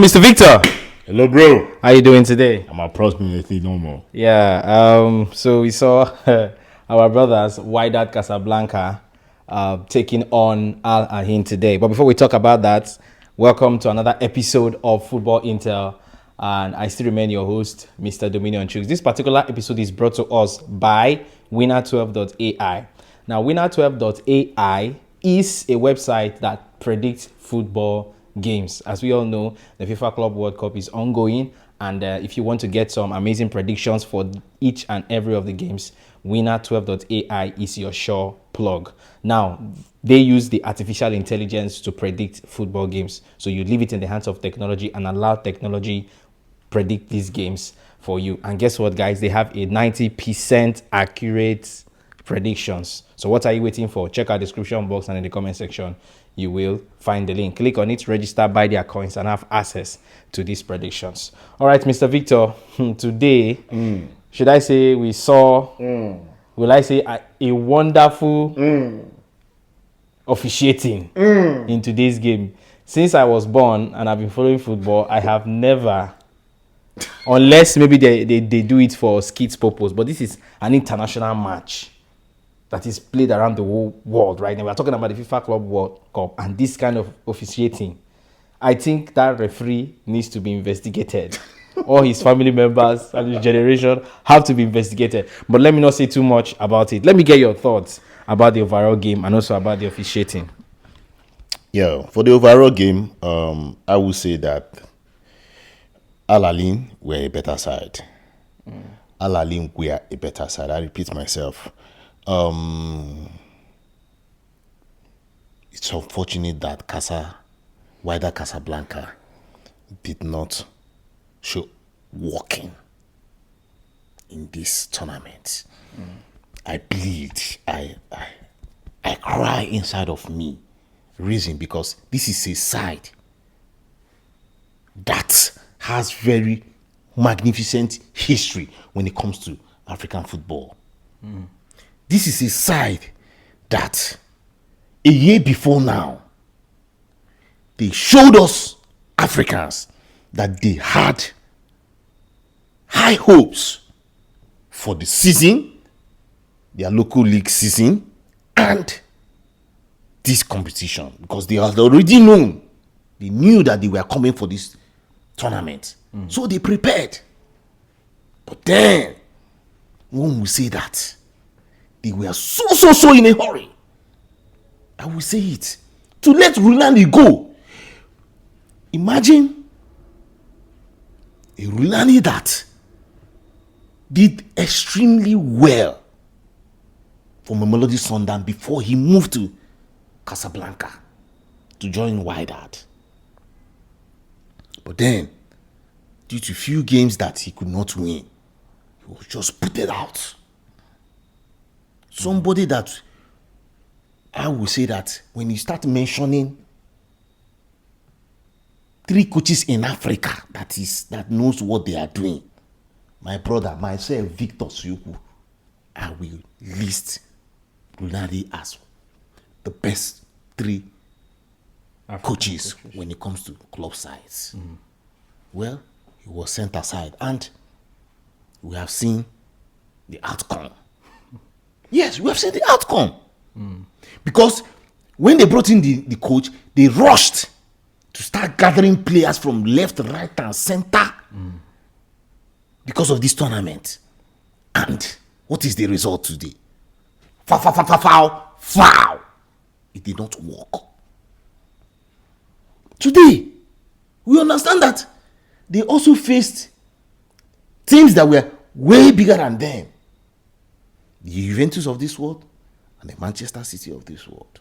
Mr. Victor, Hello, bro. how you doing today? I'm approximately normal. Yeah, so we saw our brothers Wydad Casablanca taking on Al-Ain today. But before we talk about that, welcome to another episode of Football Intel. And I still remain your host, Mr. Dominion Chooks. This particular episode is brought to us by Winner12.ai. Now, Winner12.ai is a website that predicts football games. As we all know, the FIFA Club World Cup is ongoing, and if you want to get some amazing predictions for each and every of the games, Winner12.ai is your sure plug. Now, they use the artificial intelligence to predict football games. So you leave it in the hands of technology and allow technology predict these games for you. And guess what, guys? They have a 90% accurate predictions. So what are you waiting for? Check our description box and in the comment section you will find the link. Click on it, register, buy their coins, and have access to these predictions. All right, Mr. Victor, today should I say we saw will I say a wonderful officiating in today's game. Since I was born and I've been following football, I have never, unless maybe they do it for skits purpose, but this is an international match that is played around the whole world right now. We're talking about the FIFA Club World Cup and this kind of officiating. I think that referee needs to be investigated. All his family members and his generation have to be investigated. But let me not say too much about it. Let me get your thoughts about the overall game and also about the officiating. Yeah, for the overall game, I would say that Al-Ain were a better side. Al-Ain were a better side. I repeat myself. It's unfortunate that Wydad Casablanca did not show walking in this tournament. I bleed. I cry inside of me. Reason because this is a side that has very magnificent history when it comes to African football. This is a side that a year before now, they showed us Africans that they had high hopes for the season, their local league season, and this competition because they had already known. They knew that they were coming for this tournament. So they prepared. But then, when we say that, they were so in a hurry. I will say it. To let Rulani go. Imagine a Rulani that did extremely well for Mamelodi Sundowns before he moved to Casablanca to join Wydad. But then, due to few games that he could not win, he was just put it out. Somebody that I will say that when you start mentioning 3 coaches in Africa that knows what they are doing, my brother, myself, Victor Suyuku, I will list Lunari as the best 3 coaches when it comes to club sides. Well, he was sent aside and we have seen the outcome. Yes, we have seen the outcome. Because when they brought in the coach, they rushed to start gathering players from left, right, and center because of this tournament. And what is the result today? Foul. It did not work. Today, we understand that they also faced teams that were way bigger than them. The Juventus of this world and the Manchester City of this world.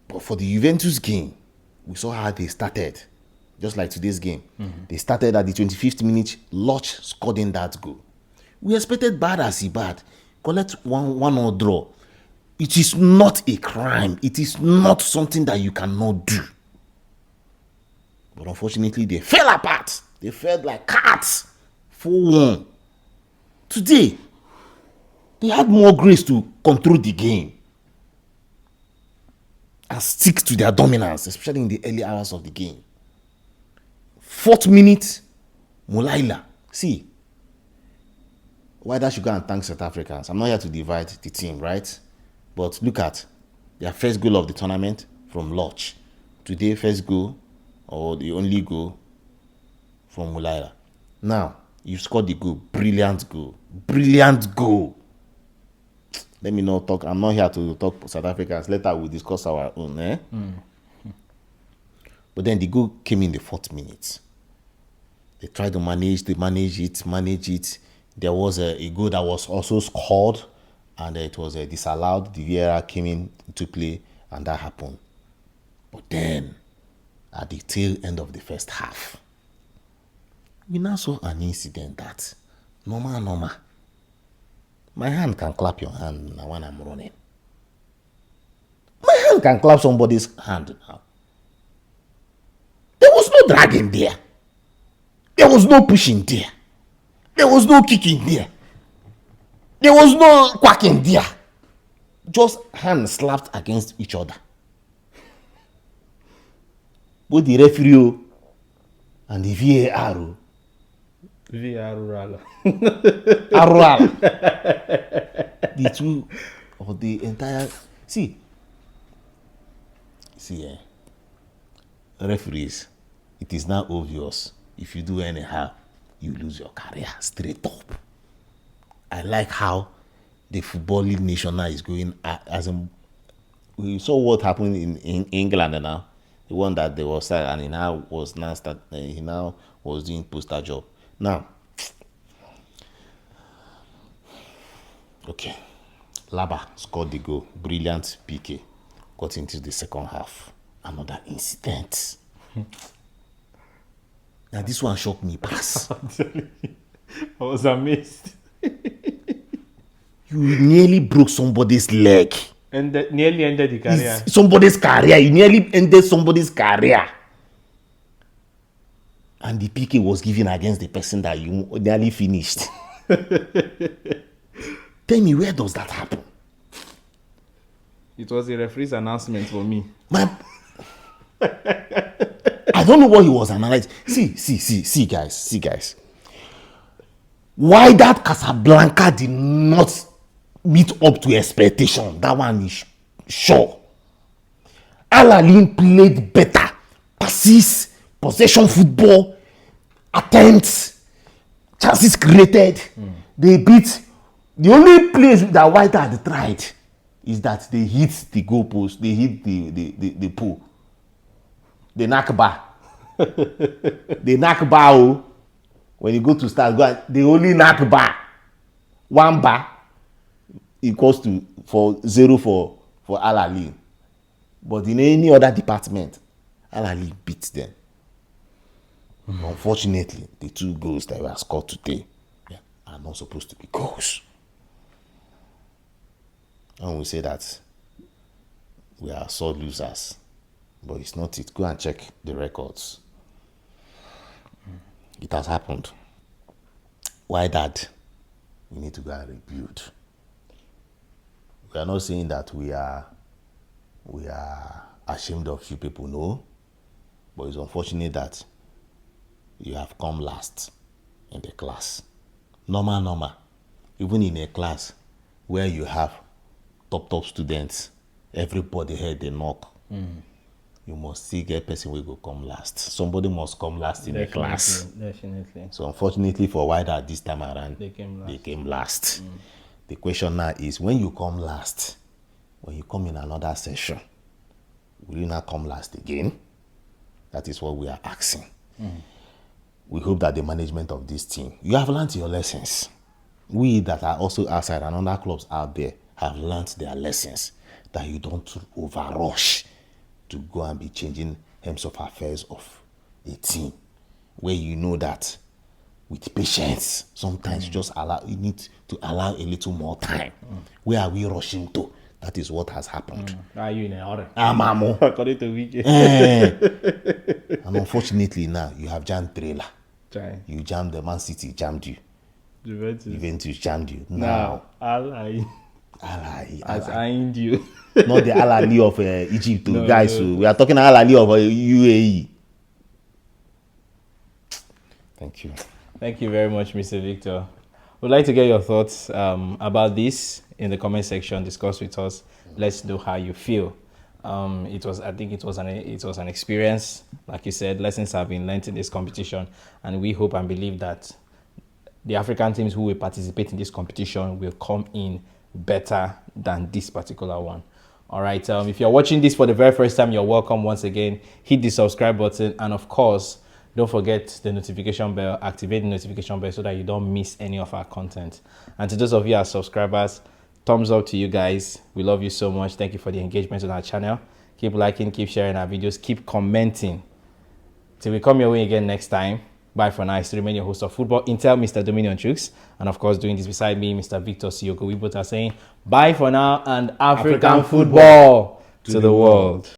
But for the Juventus game, we saw how they started. Just like today's game. They started at the 25th minute. Loch scored in that goal. We expected bad as he bad. Collect one or draw. It is not a crime. It is not something that you cannot do. But unfortunately, they fell apart. They fell like cats. 4-1. Today, they had more grace to control the game. and stick to their dominance, especially in the early hours of the game. 4th minute, Mulaila. See, Wydad should go and thank South Africans. I'm not here to divide the team, right? But look at their first goal of the tournament from Loch. Today, first goal, or the only goal, from Mulaila. Now, you scored the goal. Brilliant goal. Brilliant goal. Let me not talk. I'm not here to talk South Africans. Later, we'll discuss our own. But then the goal came in the 4th minute. They tried to manage it. There was a goal that was also scored, and it was disallowed. The VAR came into play, and that happened. But then, at the tail end of the first half, we now saw an incident that normal. My hand can clap your hand now when I'm running. My hand can clap somebody's hand now. There was no dragging there. There was no pushing there. There was no kicking there. There was no quacking there. Just hands slapped against each other. Both the referee and the VAR. Arural. The two of the entire. See, referees, it is now obvious. If you do anyhow, you lose your career straight up. I like how the Football League National is going as in, we saw what happened in England now. The one that they was and he now was doing poster job. Now, okay, Laba scored the goal. Brilliant PK. Got into the second half. Another incident. Now this one shocked me pass. I was amazed. You nearly broke somebody's leg. And nearly ended the career. Somebody's career. You nearly ended somebody's career. And the PK was given against the person that you nearly finished. Tell me, where does that happen? It was a referee's announcement for me. I don't know what he was analyzing. See, guys. Why that Casablanca did not meet up to expectation? That one is sure. Al-Ain played better. Passes, possession football, attempts, chances created. They beat. The only place that Wydad tried is that they hit the goalpost. They hit the pool. They knock bar. They knock bar. When you go to start, they only knock bar. 1 bar equals to 0 for Al-Ain. But in any other department, Al-Ain beats them. Unfortunately, the 2 goals that were scored today are not supposed to be goals. And we say that we are sore losers. But it's not it. Go and check the records. It has happened. Wydad? We need to go and rebuild. We are not saying that we are ashamed of you people, no. But it's unfortunate that you have come last in the class. Normal. Even in a class where you have top students, everybody heard the knock. You must still get person who will come last. Somebody must come last in the class. Definitely. So unfortunately for Wydad this time around, They came last. The question now is, when you come last, when you come in another session, will you not come last again? That is what we are asking. We hope that the management of this team, you have learned your lessons. We that are also outside and other clubs out there have learned their lessons, that you don't overrush to go and be changing hems of affairs of a team, where you know that with patience, sometimes you need to allow a little more time. Where are we rushing to? That is what has happened. Are you in a hurry? Mamo. According to Wiki. And unfortunately now, you have jammed trailer. You jammed the Man City, jammed you. Juventus Juventus jammed you. Now, Al-Ain. Has ained you. Not the Al-Ain of Egypt, No, guys. no. So we are talking Al-Ain of UAE. Thank you. Thank you very much, Mr. Victor. We'd like to get your thoughts about this in the comment section. Discuss with us. Let's know how you feel. I think it was an experience. Like you said, lessons have been learned in this competition, and we hope and believe that the African teams who will participate in this competition will come in better than this particular one. All right. If you're watching this for the very first time, you're welcome once again. Hit the subscribe button, and of course, don't forget the notification bell. Activate the notification bell so that you don't miss any of our content. And to those of you as subscribers, thumbs up to you guys. We love you so much. Thank you for the engagement on our channel. Keep liking, keep sharing our videos, keep commenting. Till we come your way again next time. Bye for now. I still remain your host of Football Intel, Mr. Dominion Chooks. And of course, doing this beside me, Mr. Victor Siyoko. We both are saying bye for now and African football to the world.